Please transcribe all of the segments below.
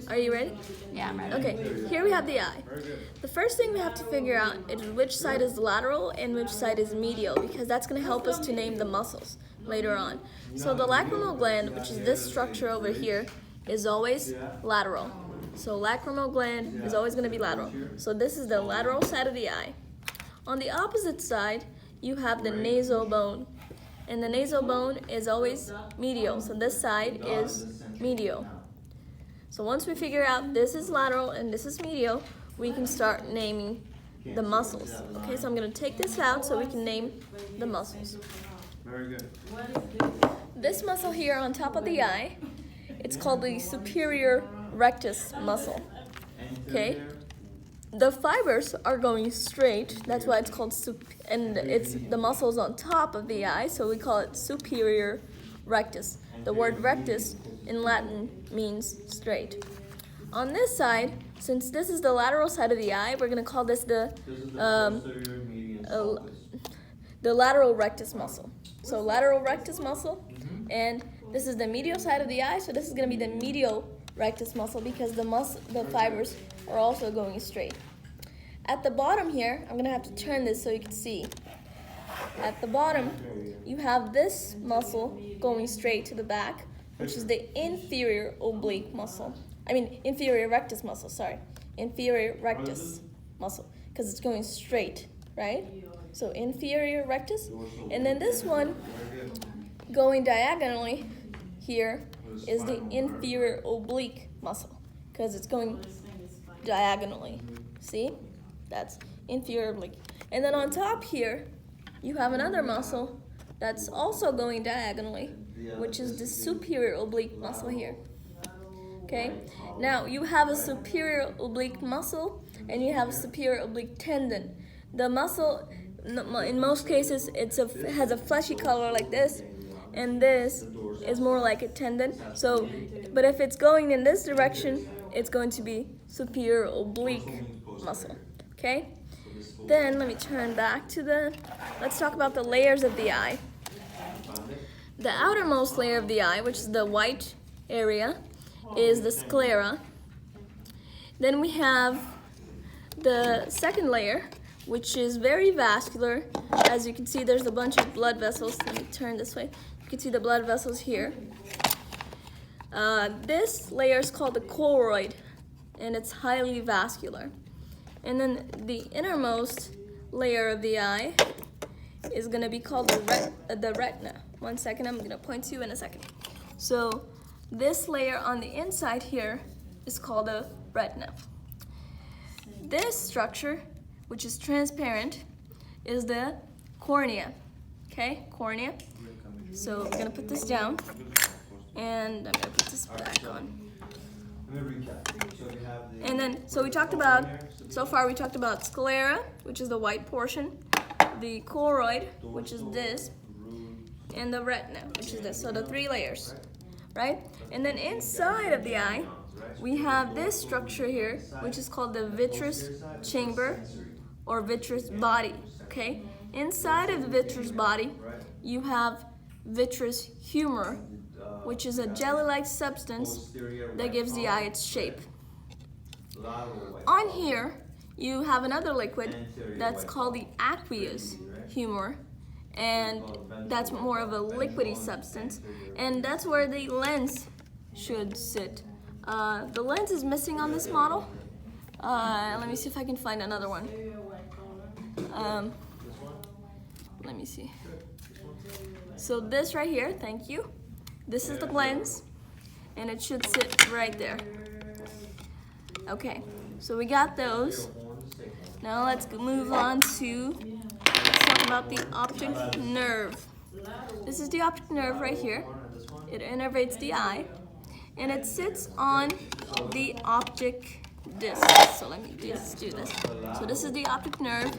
Are you ready? Yeah, I'm ready. Okay, here we have the eye. The first thing we have to figure out is which side is lateral and which side is medial, because that's going to help us to name the muscles later on. So the lacrimal gland, which is this structure over here, is always lateral. So lacrimal gland is always going to be lateral. So this is the lateral side of the eye. On the opposite side, you have the nasal bone. And the nasal bone is always medial. So this side is medial. So once we figure out this is lateral and this is medial, we can start naming the muscles. Okay, so I'm going to take this out so we can name the muscles. Very good. This muscle here on top of the eye, it's called the superior rectus muscle. Okay, the fibers are going straight. That's why it's called and it's the muscles on top of the eye, so we call it superior rectus. The word rectus in Latin means straight. On this side, since this is the lateral side of the eye, we're going to call this the lateral rectus muscle. So lateral rectus muscle, and this is the medial side of the eye, so this is going to be the medial rectus muscle because the fibers are also going straight. At the bottom here, I'm going to have to turn this so you can see. At the bottom, you have this muscle going straight to the back, which is the inferior oblique muscle. Inferior rectus muscle, sorry. Inferior rectus muscle, because it's going straight, right? So inferior rectus. And then this one going diagonally here is the inferior oblique muscle, because it's going diagonally. See? That's inferior oblique. And then on top here, you have another muscle that's also going diagonally, which is the superior oblique muscle here. Okay? Now, you have a superior oblique muscle and you have a superior oblique tendon. The muscle, in most cases, has a fleshy color like this, and this is more like a tendon. So, but if it's going in this direction, it's going to be superior oblique muscle. Okay? Then let me turn back to let's talk about the layers of the eye. The outermost layer of the eye, which is the white area, is the sclera. Then we have the second layer, which is very vascular. As you can see, there's a bunch of blood vessels. Let me turn this way. You can see the blood vessels here. This layer is called the choroid, and it's highly vascular. And then the innermost layer of the eye is going to be called the retina. 1 second, I'm going to point to you in a second. So this layer on the inside here is called the retina. This structure, which is transparent, is the cornea. Okay, cornea. So I'm going to put this down, and I'm going to put this back on. And then, so we talked about, so far we talked about sclera, which is the white portion, the choroid, which is this, and the retina, which is this. So the 3 layers, right? And then inside of the eye, we have this structure here, which is called the vitreous chamber or vitreous body, okay? Inside of the vitreous body, you have vitreous humor, which is a jelly-like substance that gives the eye its shape. On here, you have another liquid that's called the aqueous humor, and that's more of a liquidy substance, and that's where the lens should sit. The lens is missing on this model. Let me see if I can find another one. Let me see. So this right here, thank you. This is the lens, and it should sit right there. Okay, so we got those. Now let's move on to, let's talk about the optic nerve. This is the optic nerve right here. It innervates the eye, and it sits on the optic disc. So let me just do this. So this is the optic nerve.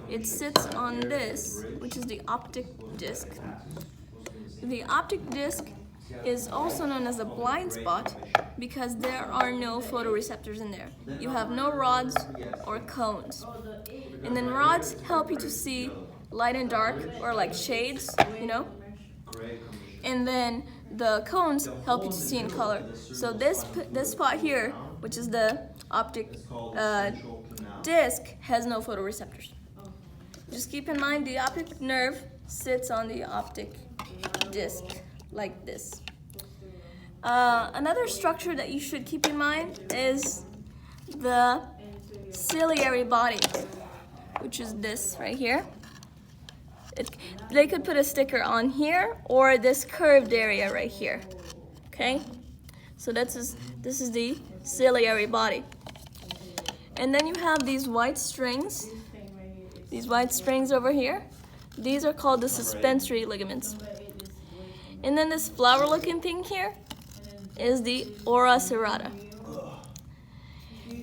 It sits on this, which is the optic disc. The optic disc is also known as a blind spot because there are no photoreceptors in there. You have no rods or cones. And then rods help you to see light and dark, or like shades, you know? And then the cones help you to see in color. So this spot here, which is the optic disc, has no photoreceptors. Just keep in mind the optic nerve sits on the optic disc like this. Another structure that you should keep in mind is the ciliary body, which is this right here. They could put a sticker on here or this curved area right here. Okay, so this is the ciliary body. And then you have these white strings. These white strings over here. These are called the suspensory ligaments. And then this flower-looking thing here is the ora serrata.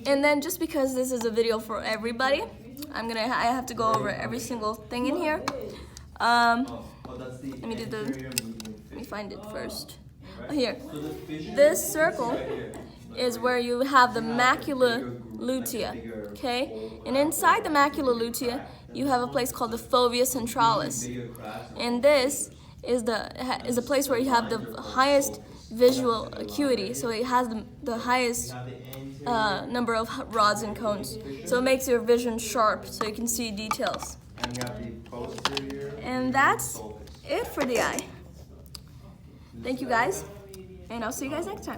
And then just because this is a video for everybody, I have to go over every single thing in here. Let me find it first. Oh, here. This circle is where you have the macula lutea, okay? And inside the macula lutea, you have a place called the Fovea Centralis. And this is a place where you have the highest visual acuity, so it has the highest number of rods and cones. So it makes your vision sharp, so you can see details. And that's it for the eye. Thank you guys, and I'll see you guys next time.